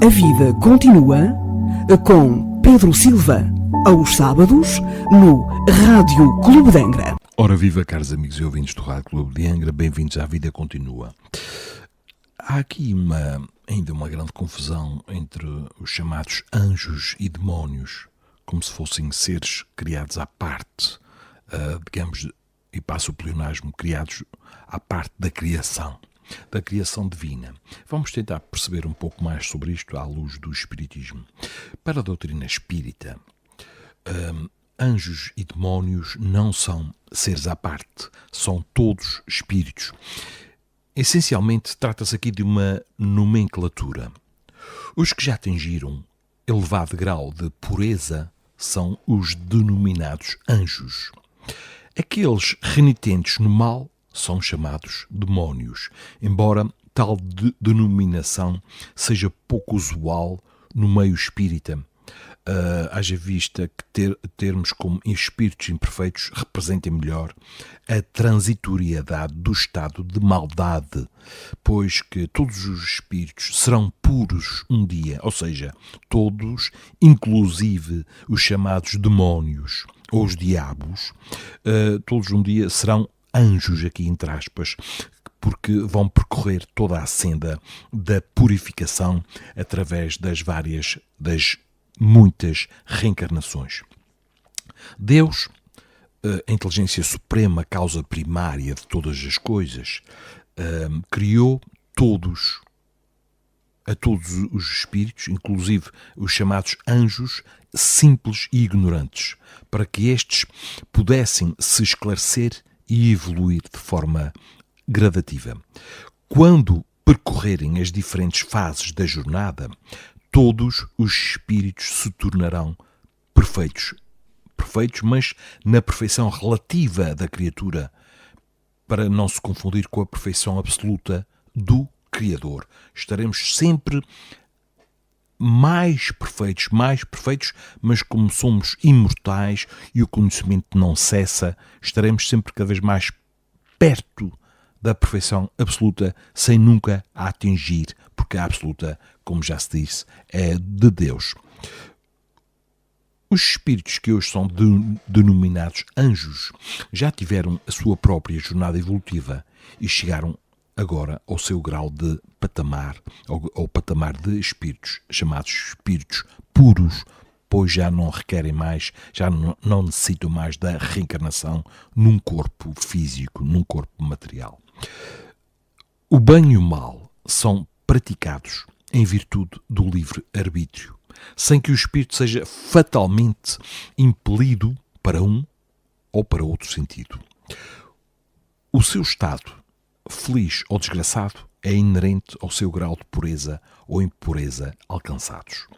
A vida continua com Pedro Silva, aos sábados, no Rádio Clube de Angra. Ora viva, caros amigos e ouvintes do Rádio Clube de Angra, bem-vindos à Vida Continua. Há aqui ainda uma grande confusão entre os chamados anjos e demónios, como se fossem seres criados à parte, digamos, e passo o pleonasmo, criados à parte da criação divina. Vamos tentar perceber um pouco mais sobre isto à luz do Espiritismo. Para a doutrina espírita, anjos e demónios não são seres à parte, são todos espíritos. Essencialmente, trata-se aqui de uma nomenclatura. Os que já atingiram elevado grau de pureza são os denominados anjos. Aqueles renitentes no mal são chamados demónios, embora tal denominação seja pouco usual no meio espírita. Haja vista que termos como espíritos imperfeitos representem melhor a transitoriedade do estado de maldade, pois que todos os espíritos serão puros um dia, ou seja, todos, inclusive os chamados demónios ou os diabos, todos um dia serão anjos, aqui entre aspas, porque vão percorrer toda a senda da purificação através das muitas reencarnações. Deus, a inteligência suprema, a causa primária de todas as coisas, criou a todos os espíritos, inclusive os chamados anjos, simples e ignorantes, para que estes pudessem se esclarecer e evoluir de forma gradativa. Quando percorrerem as diferentes fases da jornada, todos os espíritos se tornarão perfeitos, mas na perfeição relativa da criatura, para não se confundir com a perfeição absoluta do Criador. Estaremos sempre mais perfeitos, mas como somos imortais e o conhecimento não cessa, estaremos sempre cada vez mais perto da perfeição absoluta, sem nunca a atingir, porque a absoluta, como já se disse, é de Deus. Os espíritos que hoje são denominados anjos já tiveram a sua própria jornada evolutiva e chegaram agora ao seu grau de patamar, ao patamar de espíritos, chamados espíritos puros, pois já não requerem mais, já não necessitam mais da reencarnação num corpo físico, num corpo material. O bem e o mal são praticados em virtude do livre-arbítrio, sem que o espírito seja fatalmente impelido para um ou para outro sentido. O seu estado, feliz ou desgraçado, é inerente ao seu grau de pureza ou impureza alcançados.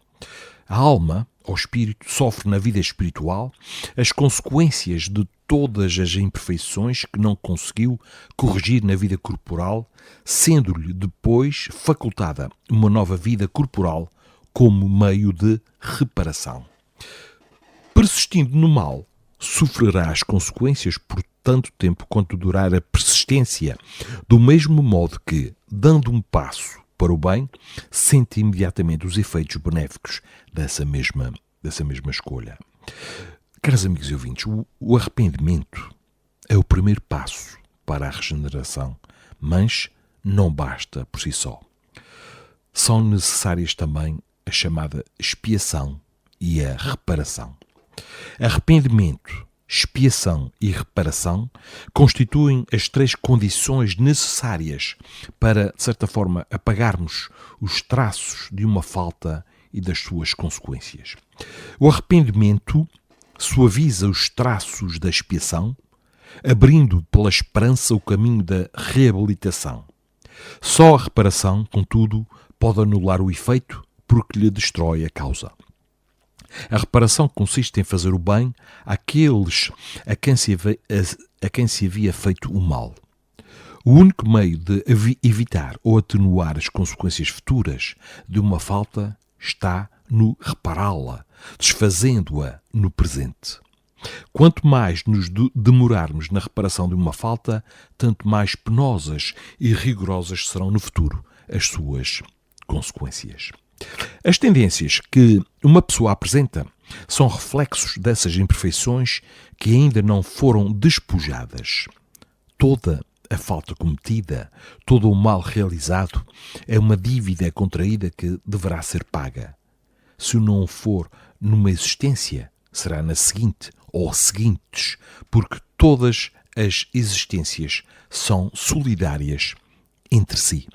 A alma, ou espírito, sofre na vida espiritual as consequências de todas as imperfeições que não conseguiu corrigir na vida corporal, sendo-lhe depois facultada uma nova vida corporal como meio de reparação. Persistindo no mal, sofrerá as consequências por tanto tempo quanto durar a persistência, do mesmo modo que, dando um passo para o bem, sente imediatamente os efeitos benéficos dessa mesma escolha. Caros amigos e ouvintes, o arrependimento é o primeiro passo para a regeneração, mas não basta por si só. São necessárias também a chamada expiação e a reparação. Arrependimento, expiação e reparação constituem as três condições necessárias para, de certa forma, apagarmos os traços de uma falta e das suas consequências. O arrependimento suaviza os traços da expiação, abrindo pela esperança o caminho da reabilitação. Só a reparação, contudo, pode anular o efeito porque lhe destrói a causa. A reparação consiste em fazer o bem àqueles a quem se havia feito o mal. O único meio de evitar ou atenuar as consequências futuras de uma falta está no repará-la, desfazendo-a no presente. Quanto mais nos demorarmos na reparação de uma falta, tanto mais penosas e rigorosas serão no futuro as suas consequências. As tendências que uma pessoa apresenta são reflexos dessas imperfeições que ainda não foram despojadas. Toda a falta cometida, todo o mal realizado é uma dívida contraída que deverá ser paga. Se não for numa existência, será na seguinte ou seguintes, porque todas as existências são solidárias entre si.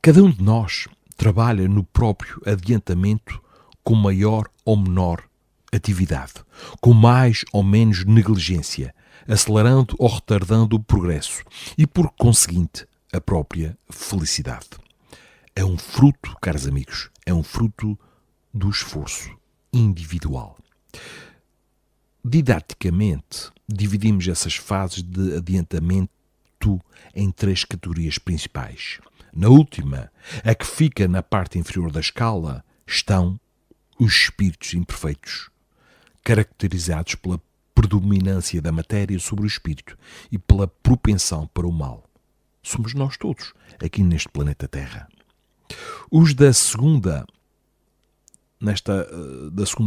Cada um de nós trabalha no próprio adiantamento com maior ou menor atividade, com mais ou menos negligência, acelerando ou retardando o progresso e, por conseguinte, a própria felicidade. É um fruto, caros amigos, é um fruto do esforço individual. Didaticamente, dividimos essas fases de adiantamento em 3 categorias principais. Na última, a que fica na parte inferior da escala, estão os espíritos imperfeitos, caracterizados pela predominância da matéria sobre o espírito e pela propensão para o mal. Somos nós todos, aqui neste planeta Terra. Os da segunda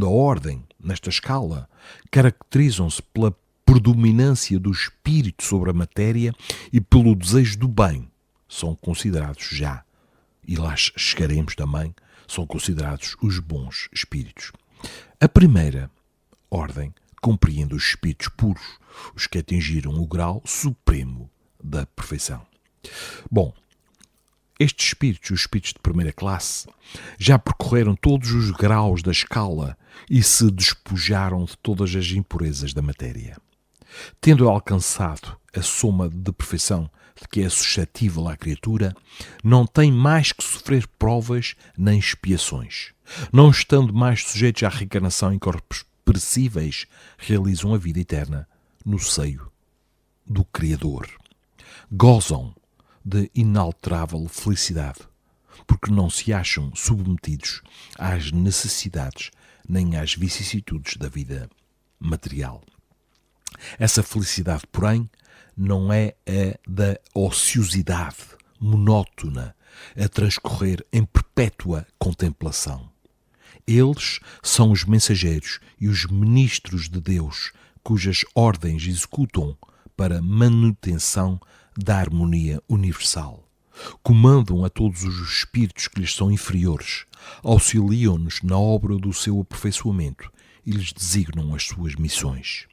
ordem, nesta escala, caracterizam-se pela predominância do espírito sobre a matéria e pelo desejo do bem. São considerados já, e lá chegaremos também, são considerados os bons espíritos. A primeira ordem compreende os espíritos puros, os que atingiram o grau supremo da perfeição. Bom, estes espíritos, os espíritos de primeira classe, já percorreram todos os graus da escala e se despojaram de todas as impurezas da matéria. Tendo alcançado a soma de perfeição de que é suscetível à criatura, não tem mais que sofrer provas nem expiações. Não estando mais sujeitos à reencarnação em corpos perecíveis, realizam a vida eterna no seio do Criador. Gozam de inalterável felicidade, porque não se acham submetidos às necessidades nem às vicissitudes da vida material. Essa felicidade, porém, não é a da ociosidade monótona a transcorrer em perpétua contemplação. Eles são os mensageiros e os ministros de Deus, cujas ordens executam para manutenção da harmonia universal. Comandam a todos os espíritos que lhes são inferiores, auxiliam-nos na obra do seu aperfeiçoamento e lhes designam as suas missões.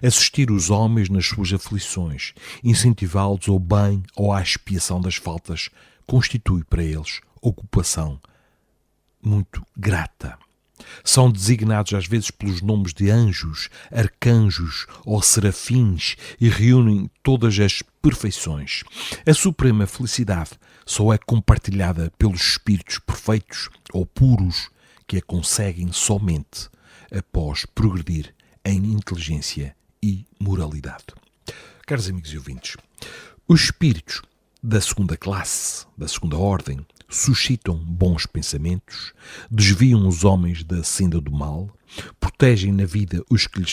Assistir os homens nas suas aflições, incentivá-los ao bem ou à expiação das faltas, constitui para eles ocupação muito grata. São designados às vezes pelos nomes de anjos, arcanjos ou serafins e reúnem todas as perfeições. A suprema felicidade só é compartilhada pelos espíritos perfeitos ou puros, que a conseguem somente após progredir em inteligência e moralidade. Caros amigos e ouvintes, os espíritos da segunda classe, da segunda ordem, suscitam bons pensamentos, desviam os homens da senda do mal, protegem na vida os que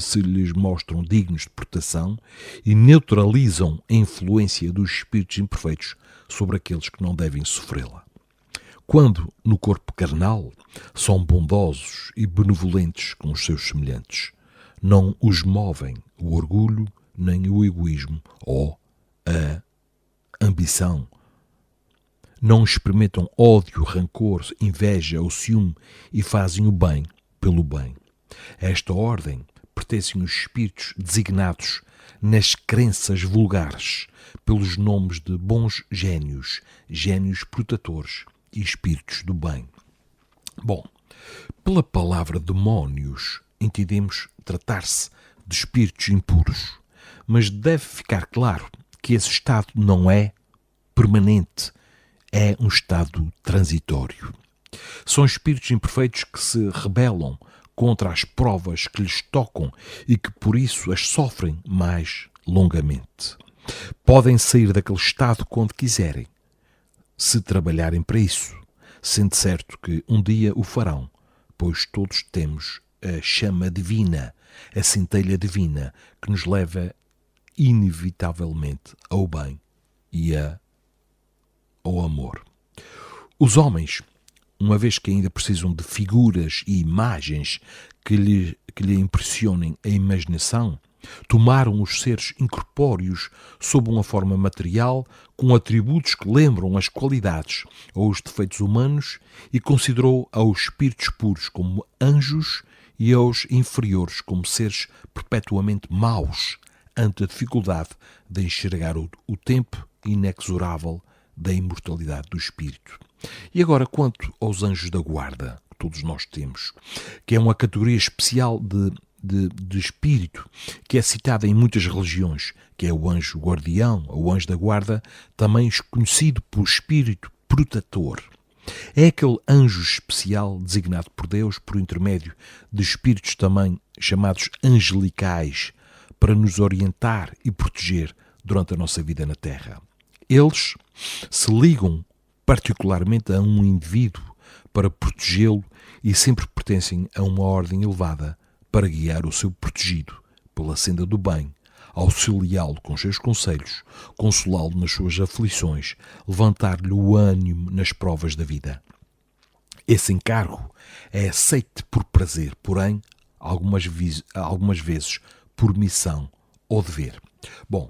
se lhes mostram dignos de proteção e neutralizam a influência dos espíritos imperfeitos sobre aqueles que não devem sofrê-la. Quando, no corpo carnal, são bondosos e benevolentes com os seus semelhantes, não os movem o orgulho, nem o egoísmo ou a ambição. Não experimentam ódio, rancor, inveja ou ciúme e fazem o bem pelo bem. A esta ordem pertencem os espíritos designados nas crenças vulgares pelos nomes de bons génios, génios protetores e espíritos do bem. Bom, pela palavra demónios entendemos tratar-se de espíritos impuros, mas deve ficar claro que esse estado não é permanente, é um estado transitório. São espíritos imperfeitos que se rebelam contra as provas que lhes tocam e que por isso as sofrem mais longamente. Podem sair daquele estado quando quiserem, se trabalharem para isso, sendo certo que um dia o farão, pois todos temos a chama divina, a centelha divina, que nos leva inevitavelmente ao bem e ao amor. Os homens, uma vez que ainda precisam de figuras e imagens que lhe impressionem a imaginação, tomaram os seres incorpóreos sob uma forma material, com atributos que lembram as qualidades ou os defeitos humanos, e considerou aos espíritos puros como anjos e aos inferiores como seres perpetuamente maus, ante a dificuldade de enxergar o tempo inexorável da imortalidade do espírito. E agora, quanto aos anjos da guarda, que todos nós temos, que é uma categoria especial de espírito, que é citada em muitas religiões, que é o anjo guardião, ou anjo da guarda, também conhecido por espírito protetor. É aquele anjo especial designado por Deus por intermédio de espíritos também chamados angelicais, para nos orientar e proteger durante a nossa vida na Terra. Eles se ligam particularmente a um indivíduo para protegê-lo e sempre pertencem a uma ordem elevada para guiar o seu protegido pela senda do bem, auxiliá-lo com seus conselhos, consolá-lo nas suas aflições, levantar-lhe o ânimo nas provas da vida. Esse encargo é aceite por prazer, porém, algumas vezes por missão ou dever. Bom,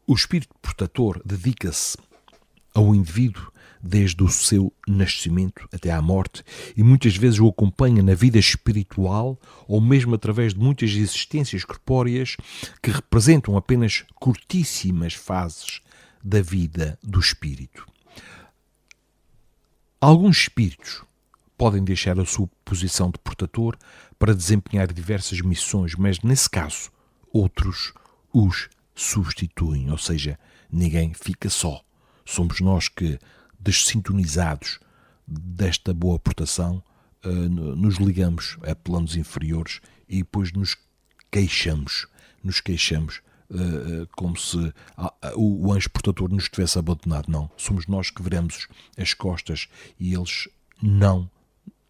o espírito protetor dedica-se ao indivíduo desde o seu nascimento até à morte e muitas vezes o acompanha na vida espiritual ou mesmo através de muitas existências corpóreas que representam apenas curtíssimas fases da vida do espírito. Alguns espíritos podem deixar a sua posição de protetor para desempenhar diversas missões, mas nesse caso outros os substituem, ou seja, ninguém fica só. Somos nós que, desintonizados desta boa proteção, nos ligamos a planos inferiores e depois nos queixamos como se o anjo protetor nos tivesse abandonado. Não, somos nós que viramos as costas e eles não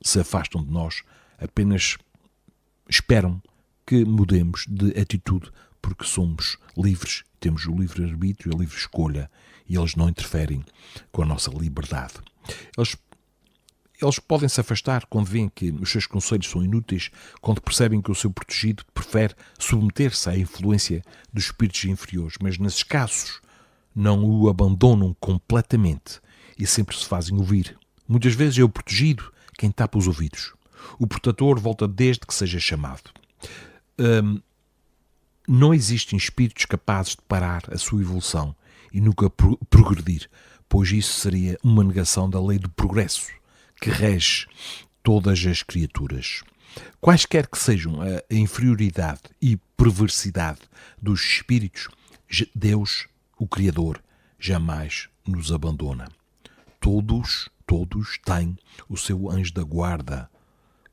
se afastam de nós, apenas esperam que mudemos de atitude, porque somos livres, temos o livre-arbítrio e a livre escolha, e eles não interferem com a nossa liberdade. Eles podem se afastar quando veem que os seus conselhos são inúteis, quando percebem que o seu protegido prefere submeter-se à influência dos espíritos inferiores, mas nesses casos não o abandonam completamente e sempre se fazem ouvir. Muitas vezes é o protegido quem tapa os ouvidos. O protetor volta desde que seja chamado. Não existem espíritos capazes de parar a sua evolução e nunca progredir, pois isso seria uma negação da lei do progresso que rege todas as criaturas. Quaisquer que sejam a inferioridade e perversidade dos espíritos, Deus, o Criador, jamais nos abandona. Todos têm o seu anjo da guarda,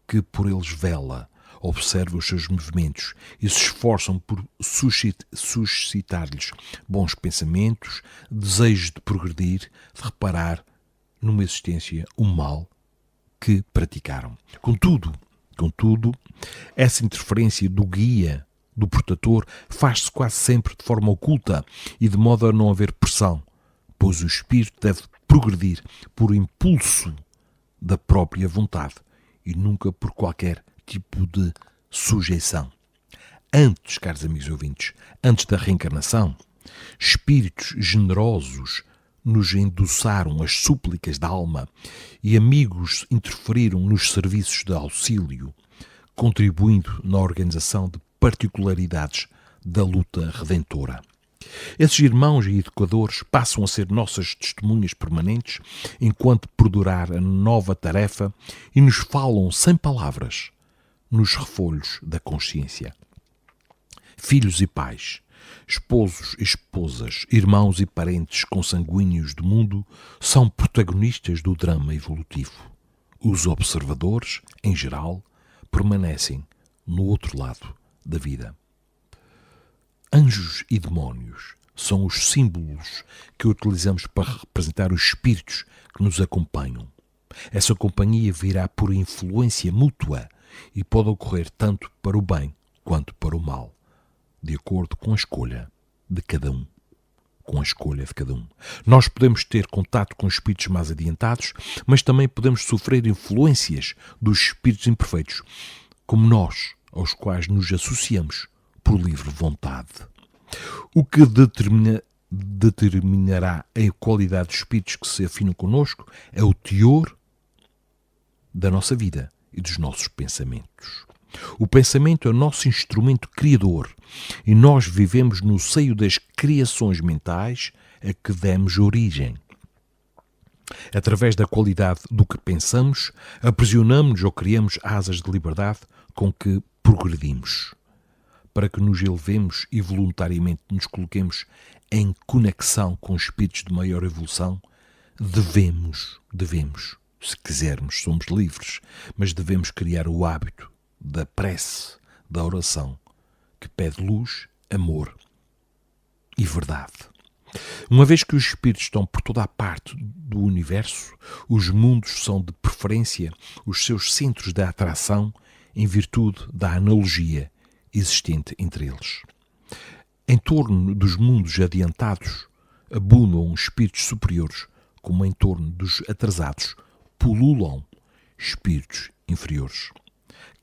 que por eles vela, observa os seus movimentos e se esforçam por suscitar-lhes bons pensamentos, desejos de progredir, de reparar numa existência o mal que praticaram. Contudo, essa interferência do guia, do protetor, faz-se quase sempre de forma oculta e de modo a não haver pressão, pois o espírito deve progredir por impulso da própria vontade e nunca por qualquer tipo de sujeição. Antes, caros amigos ouvintes, antes da reencarnação, espíritos generosos nos endossaram as súplicas da alma e amigos interferiram nos serviços de auxílio, contribuindo na organização de particularidades da luta redentora. Esses irmãos e educadores passam a ser nossas testemunhas permanentes enquanto perdurar a nova tarefa e nos falam sem palavras nos refolhos da consciência. Filhos e pais, esposos e esposas, irmãos e parentes consanguíneos do mundo são protagonistas do drama evolutivo. Os observadores, em geral, permanecem no outro lado da vida. Anjos e demónios são os símbolos que utilizamos para representar os espíritos que nos acompanham. Essa companhia virá por influência mútua e pode ocorrer tanto para o bem quanto para o mal, de acordo com a escolha de cada um. com a escolha de cada um. Nós podemos ter contato com espíritos mais adiantados, mas também podemos sofrer influências dos espíritos imperfeitos, como nós, aos quais nos associamos por livre vontade. O que determinará a qualidade dos espíritos que se afinam connosco é o teor da nossa vida e dos nossos pensamentos. O pensamento é o nosso instrumento criador e nós vivemos no seio das criações mentais a que demos origem. Através da qualidade do que pensamos, aprisionamos-nos ou criamos asas de liberdade com que progredimos. Para que nos elevemos e voluntariamente nos coloquemos em conexão com espíritos de maior evolução, devemos, se quisermos, somos livres, mas devemos criar o hábito da prece, da oração, que pede luz, amor e verdade. Uma vez que os espíritos estão por toda a parte do universo, os mundos são de preferência os seus centros de atração em virtude da analogia existente entre eles. Em torno dos mundos adiantados abundam espíritos superiores, como em torno dos atrasados pululam espíritos inferiores.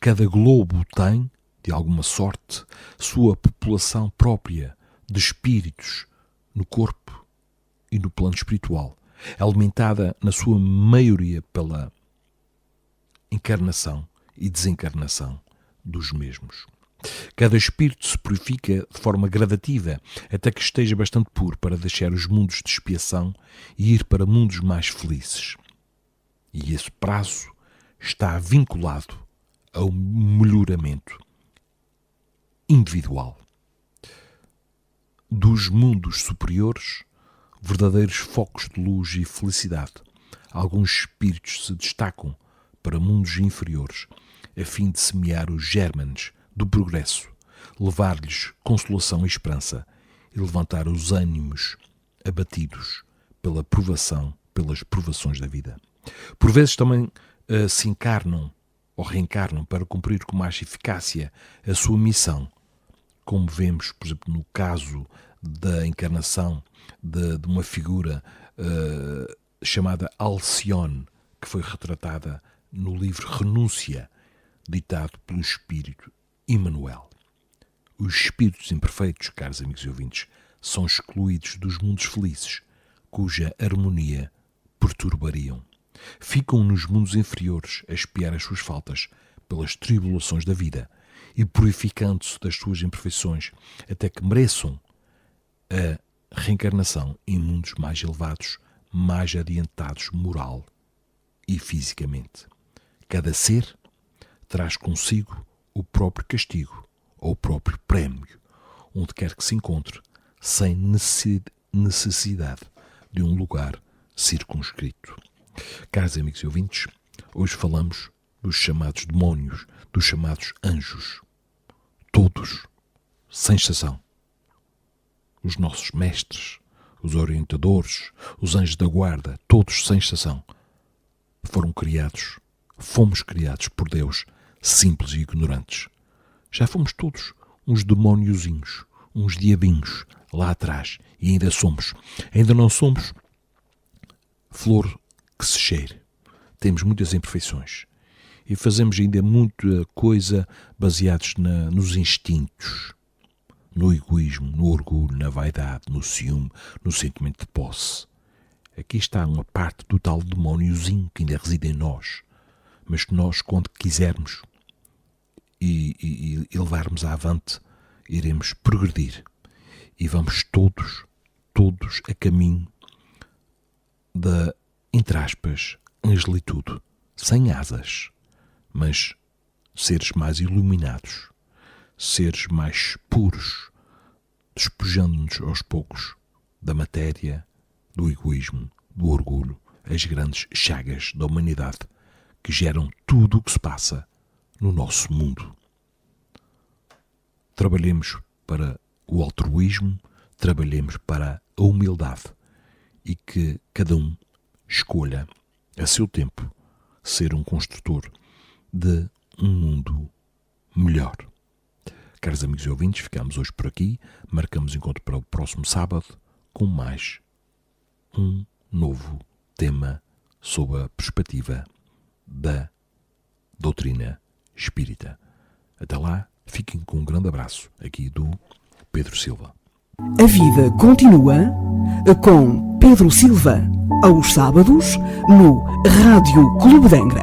Cada globo tem, de alguma sorte, sua população própria de espíritos no corpo e no plano espiritual, alimentada na sua maioria pela encarnação e desencarnação dos mesmos. Cada espírito se purifica de forma gradativa até que esteja bastante puro para deixar os mundos de expiação e ir para mundos mais felizes. E esse prazo está vinculado ao melhoramento individual. Dos mundos superiores, verdadeiros focos de luz e felicidade, alguns espíritos se destacam para mundos inferiores, a fim de semear os gérmenes do progresso, levar-lhes consolação e esperança e levantar os ânimos abatidos pelas provações da vida. Por vezes também se encarnam ou reencarnam para cumprir com mais eficácia a sua missão, como vemos, por exemplo, no caso da encarnação de uma figura chamada Alcione, que foi retratada no livro Renúncia, ditado pelo Espírito Emmanuel. Os espíritos imperfeitos, caros amigos e ouvintes, são excluídos dos mundos felizes, cuja harmonia perturbariam. Ficam nos mundos inferiores a expiar as suas faltas pelas tribulações da vida e purificando-se das suas imperfeições até que mereçam a reencarnação em mundos mais elevados, mais adiantados moral e fisicamente. Cada ser traz consigo o próprio castigo ou o próprio prémio, onde quer que se encontre, sem necessidade de um lugar circunscrito. Caros amigos e ouvintes, hoje falamos dos chamados demónios, dos chamados anjos. Todos, sem exceção. Os nossos mestres, os orientadores, os anjos da guarda, todos, sem exceção, fomos criados por Deus, simples e ignorantes. Já fomos todos uns demóniozinhos, uns diabinhos, lá atrás, e ainda não somos flor que se cheire. Temos muitas imperfeições e fazemos ainda muita coisa baseados nos instintos, no egoísmo, no orgulho, na vaidade, no ciúme, no sentimento de posse. Aqui está uma parte do tal demóniozinho que ainda reside em nós, mas que nós, quando quisermos e levarmos avante, iremos progredir e vamos todos a caminho da, entre aspas, angelitude, sem asas, mas seres mais iluminados, seres mais puros, despojando-nos aos poucos da matéria, do egoísmo, do orgulho, as grandes chagas da humanidade que geram tudo o que se passa no nosso mundo. Trabalhemos para o altruísmo, trabalhemos para a humildade e que cada um escolha, a seu tempo, ser um construtor de um mundo melhor. Caros amigos e ouvintes, ficamos hoje por aqui. Marcamos encontro para o próximo sábado com mais um novo tema sob a perspectiva da doutrina espírita. Até lá, fiquem com um grande abraço aqui do Pedro Silva. A vida continua com Pedro Silva, aos sábados, no Rádio Clube de Angra.